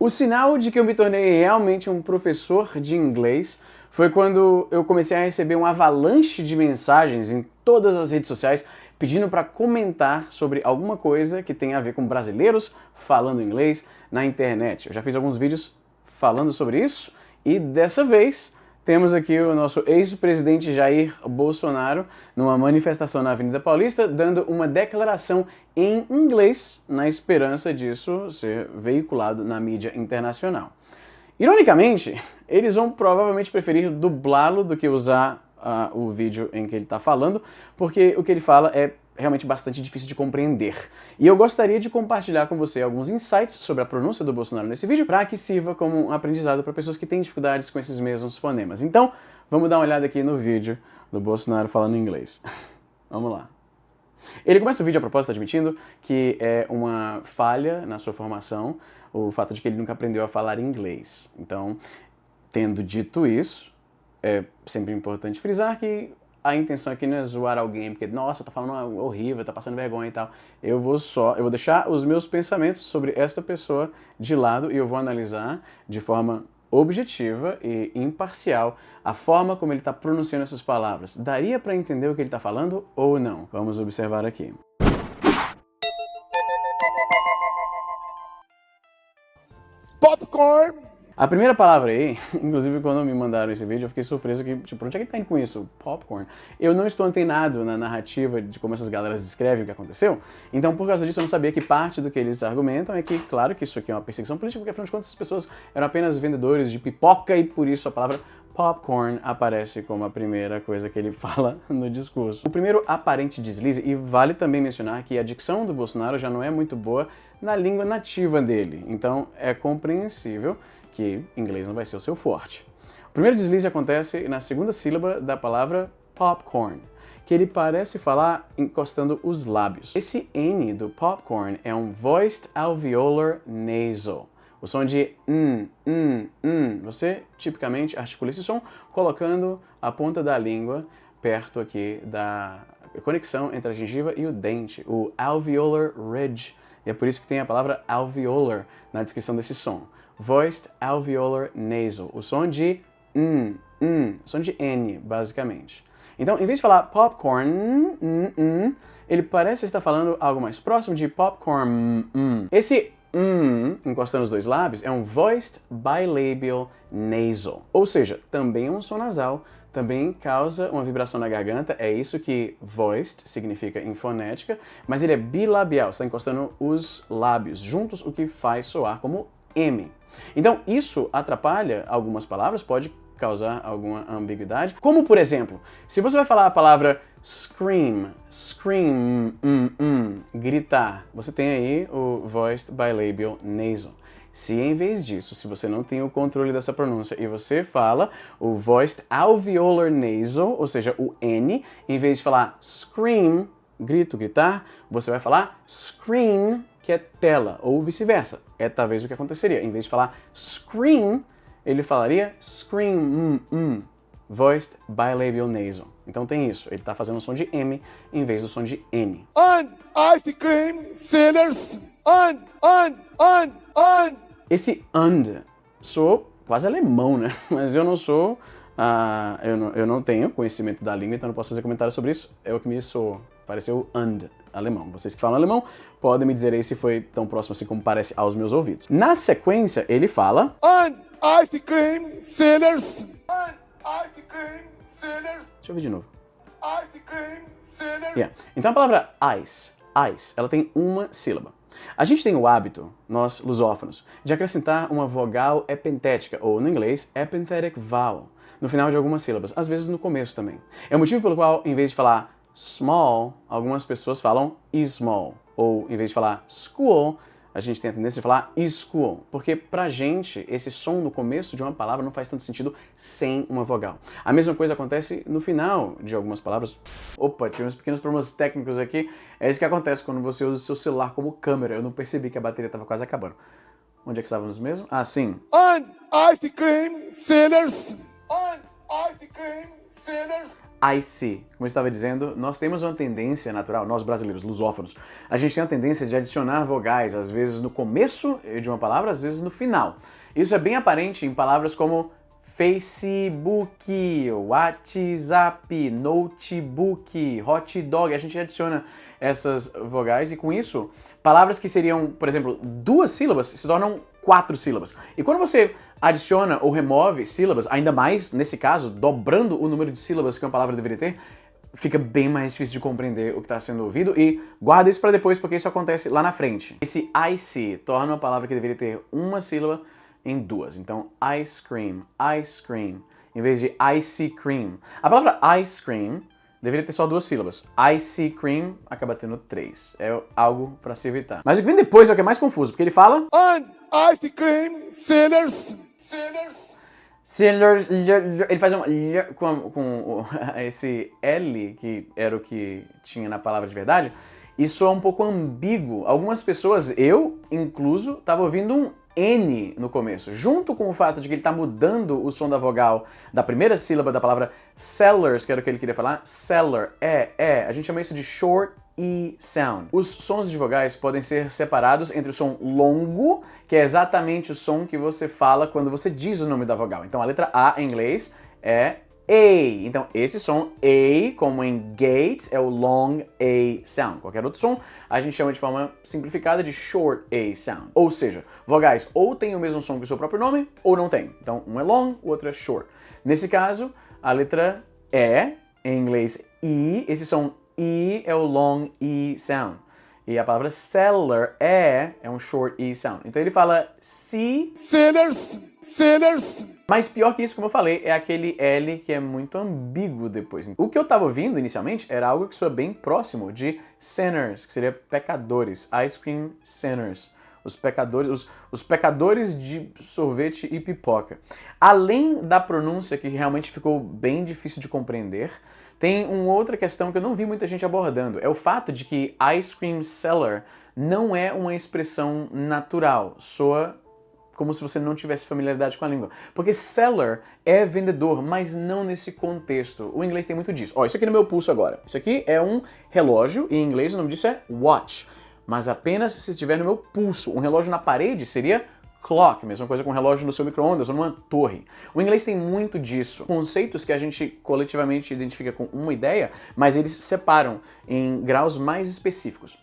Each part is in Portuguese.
O sinal de que eu me tornei realmente um professor de inglês foi quando eu comecei a receber um avalanche de mensagens em todas as redes sociais pedindo para comentar sobre alguma coisa que tem a ver com brasileiros falando inglês na internet. Eu já fiz alguns vídeos falando sobre isso e dessa vez temos aqui o nosso ex-presidente Jair Bolsonaro numa manifestação na Avenida Paulista dando uma declaração em inglês na esperança disso ser veiculado na mídia internacional. Ironicamente, eles vão provavelmente preferir dublá-lo do que usar o vídeo em que ele está falando, porque o que ele fala é realmente bastante difícil de compreender. E eu gostaria de compartilhar com você alguns insights sobre a pronúncia do Bolsonaro nesse vídeo para que sirva como um aprendizado para pessoas que têm dificuldades com esses mesmos fonemas. Então, vamos dar uma olhada aqui no vídeo do Bolsonaro falando inglês. Vamos lá. Ele começa o vídeo a propósito admitindo que é uma falha na sua formação o fato de que ele nunca aprendeu a falar inglês. Então, tendo dito isso, é sempre importante frisar que a intenção aqui não é zoar alguém, porque, nossa, tá falando horrível, tá passando vergonha e tal. Eu vou deixar os meus pensamentos sobre essa pessoa de lado e eu vou analisar de forma objetiva e imparcial a forma como ele está pronunciando essas palavras. Daria para entender o que ele está falando ou não? Vamos observar aqui. Popcorn! A primeira palavra aí, inclusive quando me mandaram esse vídeo, eu fiquei surpreso que, tipo, onde é que ele tá indo com isso? Popcorn. Eu não estou antenado na narrativa de como essas galeras descrevem o que aconteceu, então por causa disso eu não sabia que parte do que eles argumentam é que, claro que isso aqui é uma perseguição política, porque afinal de contas essas pessoas eram apenas vendedores de pipoca e por isso a palavra popcorn aparece como a primeira coisa que ele fala no discurso. O primeiro aparente deslize, e vale também mencionar que a dicção do Bolsonaro já não é muito boa na língua nativa dele, então é compreensível que inglês não vai ser o seu forte. O primeiro deslize acontece na segunda sílaba da palavra popcorn, que ele parece falar encostando os lábios. Esse N do popcorn é um voiced alveolar nasal. O som de Você tipicamente articula esse som colocando a ponta da língua perto aqui da conexão entre a gengiva e o dente, o alveolar ridge. E é por isso que tem a palavra alveolar na descrição desse som. Voiced alveolar nasal, o som de som de N, basicamente. Então, em vez de falar popcorn, ele parece estar falando algo mais próximo de popcorn. Esse encostando os dois lábios é um voiced bilabial nasal, ou seja, também é um som nasal, também causa uma vibração na garganta, é isso que voiced significa em fonética, mas ele é bilabial, está encostando os lábios juntos, o que faz soar como M. Então, isso atrapalha algumas palavras, pode causar alguma ambiguidade. Como, por exemplo, se você vai falar a palavra scream, gritar, você tem aí o voiced bilabial nasal. Se em vez disso, se você não tem o controle dessa pronúncia e você fala o voiced alveolar nasal, ou seja, o N, em vez de falar scream, grito, gritar, você vai falar screen, que é tela, ou vice-versa. É talvez o que aconteceria. Em vez de falar scream, ele falaria scream, voiced bilabial nasal. Então tem isso, ele está fazendo o som de M em vez do som de N. Ice cream sellers. Esse soou quase alemão, né? Mas eu não sou, eu não tenho conhecimento da língua, então não posso fazer comentário sobre isso. É o que me soou, pareceu alemão. Vocês que falam alemão podem me dizer aí se foi tão próximo assim como parece aos meus ouvidos. Na sequência, ele fala Ice cream sellers. Ice cream sellers. Deixa eu ver de novo. Ice cream sellers. Yeah. Então a palavra ice, ela tem uma sílaba. A gente tem o hábito, nós lusófonos, de acrescentar uma vogal epentética, ou no inglês, epenthetic vowel, no final de algumas sílabas, às vezes no começo também. É o motivo pelo qual, em vez de falar small, algumas pessoas falam small, ou em vez de falar school, a gente tem a tendência de falar school, porque pra gente esse som no começo de uma palavra não faz tanto sentido sem uma vogal. A mesma coisa acontece no final de algumas palavras. Opa, tive uns pequenos problemas técnicos aqui. É isso que acontece quando você usa o seu celular como câmera. Eu não percebi que a bateria estava quase acabando. Onde é que estávamos mesmo? Ah, sim. Ice cream sellers. Ice cream sellers. I see. Como eu estava dizendo, nós temos uma tendência natural, nós brasileiros, lusófonos, a gente tem a tendência de adicionar vogais, às vezes no começo de uma palavra, às vezes no final. Isso é bem aparente em palavras como Facebook, WhatsApp, notebook, hot dog. A gente adiciona essas vogais e com isso, palavras que seriam, por exemplo, 2 sílabas se tornam 4 sílabas. E quando você adiciona ou remove sílabas, ainda mais, nesse caso, dobrando o número de sílabas que uma palavra deveria ter, fica bem mais difícil de compreender o que está sendo ouvido e guarda isso para depois porque isso acontece lá na frente. Esse I see torna uma palavra que deveria ter uma sílaba em 2. Então, ice cream, em vez de icy cream. A palavra ice cream deveria ter só 2 sílabas. Icy cream acaba tendo 3. É algo para se evitar. Mas o que vem depois é o que é mais confuso, porque ele fala... And ice cream sellers. Ele faz um com esse L, que era o que tinha na palavra de verdade, e soa um pouco ambíguo. Algumas pessoas, eu incluso, estava ouvindo um N no começo, junto com o fato de que ele está mudando o som da vogal da primeira sílaba da palavra sellers, que era o que ele queria falar, seller, a gente chama isso de short E sound. Os sons de vogais podem ser separados entre o som longo, que é exatamente o som que você fala quando você diz o nome da vogal. Então a letra A em inglês é A. Então esse som A, como em gate, é o long A sound. Qualquer outro som a gente chama de forma simplificada de short A sound. Ou seja, vogais ou têm o mesmo som que o seu próprio nome ou não tem. Então um é long, o outro é short. Nesse caso, a letra E, em inglês E, esse som E é o long E sound. E a palavra seller é um short E sound. Então ele fala see. Sellers. Mas pior que isso, como eu falei, é aquele L que é muito ambíguo depois. O que eu tava ouvindo inicialmente era algo que soa bem próximo de sinners, que seria pecadores. Ice cream sinners. Os pecadores de sorvete e pipoca. Além da pronúncia, que realmente ficou bem difícil de compreender, tem uma outra questão que eu não vi muita gente abordando. É o fato de que ice cream seller não é uma expressão natural. Soa como se você não tivesse familiaridade com a língua. Porque seller é vendedor, mas não nesse contexto. O inglês tem muito disso. Ó, isso aqui no meu pulso agora. Isso aqui é um relógio, e em inglês o nome disso é watch. Mas apenas se estiver no meu pulso. Um relógio na parede seria clock, mesma coisa com um relógio no seu micro-ondas ou numa torre. O inglês tem muito disso. Conceitos que a gente coletivamente identifica com uma ideia, mas eles se separam em graus mais específicos.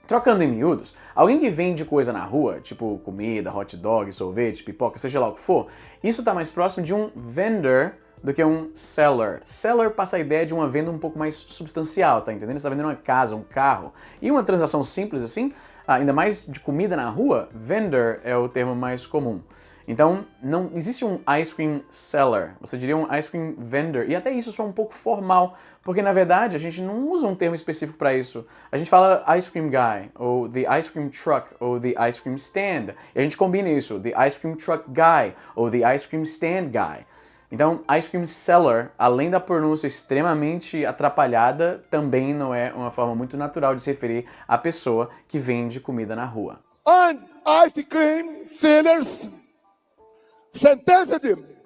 Trocando em miúdos, alguém que vende coisa na rua, tipo comida, hot dog, sorvete, pipoca, seja lá o que for, isso está mais próximo de um vendor do que um seller. Seller passa a ideia de uma venda um pouco mais substancial, tá entendendo? Você está vendendo uma casa, um carro. E uma transação simples assim, ainda mais de comida na rua, vendor é o termo mais comum. Então, não existe um ice cream seller, você diria um ice cream vendor, e até isso soa um pouco formal, porque na verdade a gente não usa um termo específico para isso. A gente fala ice cream guy, ou the ice cream truck, ou the ice cream stand, e a gente combina isso, the ice cream truck guy, ou the ice cream stand guy. Então, ice cream seller, além da pronúncia extremamente atrapalhada, também não é uma forma muito natural de se referir à pessoa que vende comida na rua. And ice cream sellers.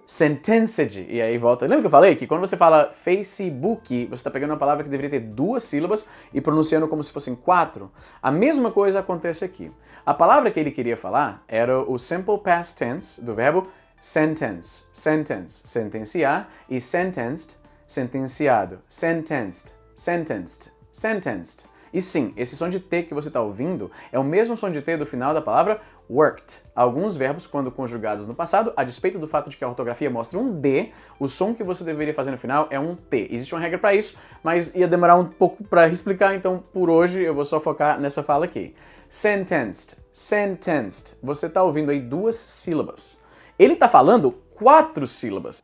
Sentenced. E aí volta. Lembra que eu falei que quando você fala Facebook, você está pegando uma palavra que deveria ter 2 sílabas e pronunciando como se fossem 4? A mesma coisa acontece aqui. A palavra que ele queria falar era o simple past tense do verbo sentence. Sentence, sentenciar, e sentenced, sentenciado. Sentenced, sentenced, sentenced. E sim, esse som de T que você está ouvindo é o mesmo som de T do final da palavra worked. Alguns verbos, quando conjugados no passado, a despeito do fato de que a ortografia mostra um D, o som que você deveria fazer no final é um T. Existe uma regra para isso, mas ia demorar um pouco para explicar, então por hoje eu vou só focar nessa fala aqui. Sentenced, sentenced. Você está ouvindo aí 2 sílabas. Ele está falando 4 sílabas.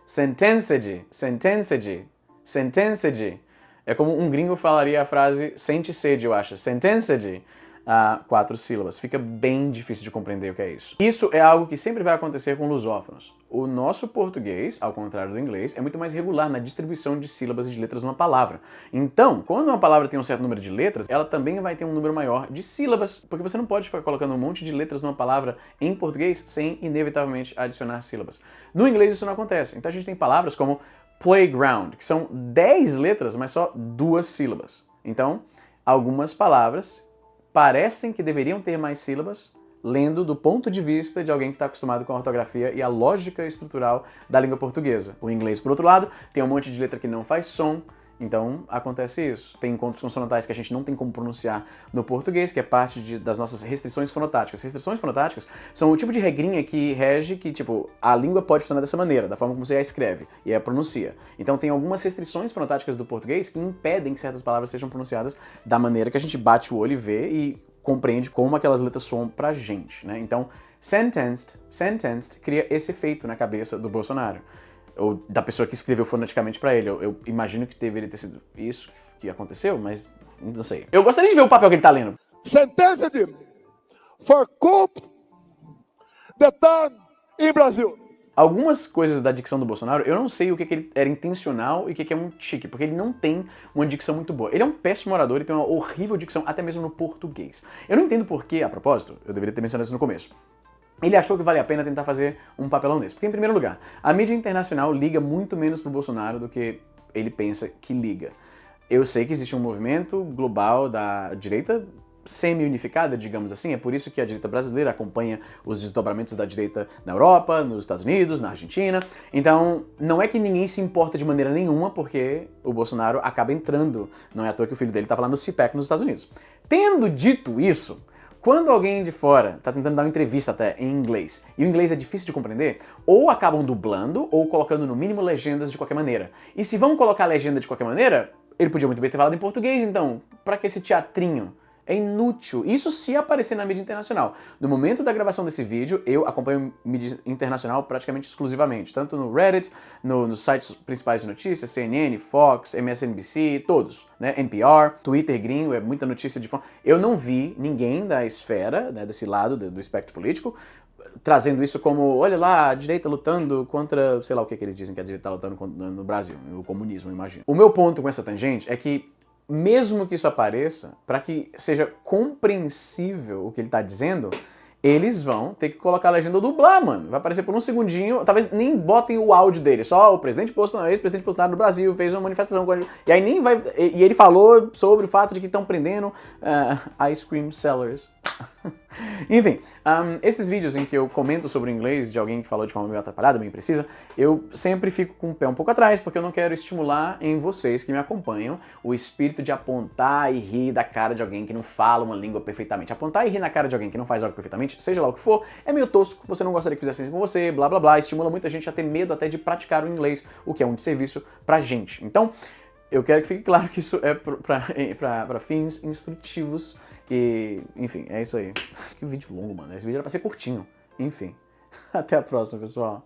Sentenced, sentenced, sentenced. É como um gringo falaria a frase sente sede, eu acho. Sentenced. 4 sílabas. Fica bem difícil de compreender o que é isso. Isso é algo que sempre vai acontecer com lusófonos. O nosso português, ao contrário do inglês, é muito mais regular na distribuição de sílabas e de letras numa palavra. Então, quando uma palavra tem um certo número de letras, ela também vai ter um número maior de sílabas, porque você não pode ficar colocando um monte de letras numa palavra em português sem, inevitavelmente, adicionar sílabas. No inglês isso não acontece. Então a gente tem palavras como playground, que são 10 letras, mas só 2 sílabas. Então, algumas palavras parecem que deveriam ter mais sílabas, lendo do ponto de vista de alguém que está acostumado com a ortografia e a lógica estrutural da língua portuguesa. O inglês, por outro lado, tem um monte de letra que não faz som, então acontece isso. Tem encontros consonantais que a gente não tem como pronunciar no português, que é parte das nossas restrições fonotáticas. Restrições fonotáticas são o tipo de regrinha que rege que, tipo, a língua pode funcionar dessa maneira, da forma como você a escreve e a pronuncia. Então tem algumas restrições fonotáticas do português que impedem que certas palavras sejam pronunciadas da maneira que a gente bate o olho e vê e compreende como aquelas letras soam pra gente, né? Então, sentenced cria esse efeito na cabeça do Bolsonaro, ou da pessoa que escreveu foneticamente pra ele. Eu imagino que deveria ter sido isso que aconteceu, mas não sei. Eu gostaria de ver o papel que ele tá lendo. Sentenced for coup d'etat in Brazil. Algumas coisas da dicção do Bolsonaro, eu não sei o que ele era intencional e o que é um tique, porque ele não tem uma dicção muito boa. Ele é um péssimo orador e tem uma horrível dicção, até mesmo no português. Eu não entendo por que, a propósito, eu deveria ter mencionado isso no começo, ele achou que vale a pena tentar fazer um papelão desse. Porque, em primeiro lugar, a mídia internacional liga muito menos pro Bolsonaro do que ele pensa que liga. Eu sei que existe um movimento global da direita semi-unificada, digamos assim, é por isso que a direita brasileira acompanha os desdobramentos da direita na Europa, nos Estados Unidos, na Argentina. Então, não é que ninguém se importa de maneira nenhuma, porque o Bolsonaro acaba entrando, não é à toa que o filho dele estava lá no CPAC nos Estados Unidos. Tendo dito isso, quando alguém de fora tá tentando dar uma entrevista até em inglês, e o inglês é difícil de compreender, ou acabam dublando, ou colocando no mínimo legendas de qualquer maneira. E se vão colocar legenda de qualquer maneira, ele podia muito bem ter falado em português, então, pra que esse teatrinho? É inútil. Isso se aparecer na mídia internacional. No momento da gravação desse vídeo, eu acompanho mídia internacional praticamente exclusivamente. Tanto no Reddit, nos sites principais de notícias, CNN, Fox, MSNBC, todos, né? NPR, Twitter gringo, é muita notícia de fora. Eu não vi ninguém da esfera, né, desse lado do espectro político, trazendo isso como, olha lá, a direita lutando contra, sei lá o que eles dizem que a direita tá lutando no Brasil, o comunismo, eu imagino. O meu ponto com essa tangente é que mesmo que isso apareça, para que seja compreensível o que ele tá dizendo, eles vão ter que colocar a legenda ou dublar, mano. Vai aparecer por um segundinho, talvez nem botem o áudio dele, só o presidente Bolsonaro, ex-presidente Bolsonaro do Brasil, fez uma manifestação com ele, e aí nem vai... E ele falou sobre o fato de que estão prendendo ice cream sellers. Enfim, esses vídeos em que eu comento sobre o inglês de alguém que falou de forma meio atrapalhada, meio imprecisa, eu sempre fico com o pé um pouco atrás, porque eu não quero estimular em vocês que me acompanham o espírito de apontar e rir da cara de alguém que não fala uma língua perfeitamente. Apontar e rir na cara de alguém que não faz algo perfeitamente, seja lá o que for, é meio tosco, você não gostaria que fizessem isso com você, blá blá blá, estimula muita gente a ter medo até de praticar o inglês, o que é um desserviço pra gente. Então, eu quero que fique claro que isso é pra fins instrutivos. E, enfim, é isso aí. Que vídeo longo, mano. Esse vídeo era pra ser curtinho. Enfim, até a próxima, pessoal.